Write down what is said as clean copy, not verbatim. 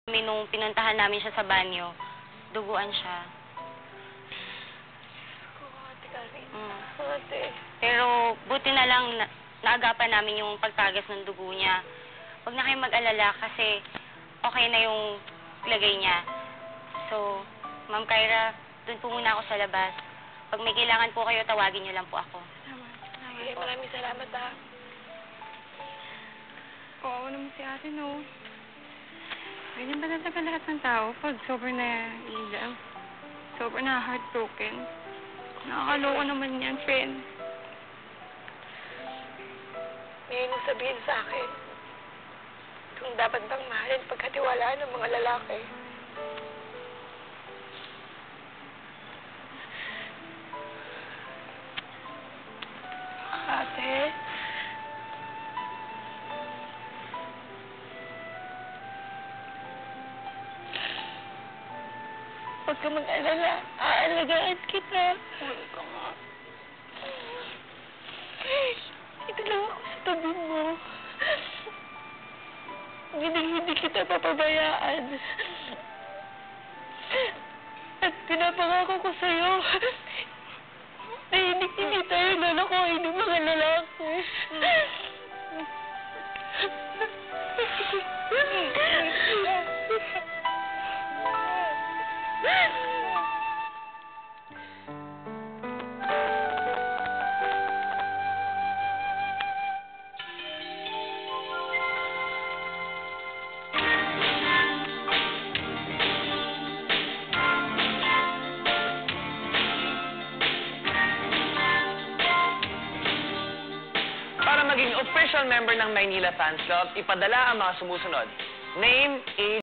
Nung pinuntahan namin siya sa banyo, duguan siya. Ate Karen. Ate. Pero buti na lang naagapan namin yung pagtagas ng dugo niya. Huwag na kayong mag-alala kasi okay na yung lagay niya. So, Ma'am Kyra, doon po muna ako sa labas. Pag may kailangan po kayo, tawagin niyo lang po ako. Sige, maraming salamat ha. Oo naman si ate, no? Ganyan ba talaga lahat ng tao pag sobrang naiiyak? Sobrang na heartbroken? Nakakaloko naman yan, friend. Ngayon mo sabihin sa akin kung dapat bang mahalin pagkatiwalaan ng mga lalaki. Ate? Huwag ka mag-alala. Aalagaan kita. Huwag ka nga. Ito lang ako sa tabi mo. Hindi kita papabayaan. At pinapangako ko sa'yo na hindi tayo lalakohin ng mga lalaki. Para maging official member ng Maynila Fans Club, ipadala ang mga sumusunod. Name, age,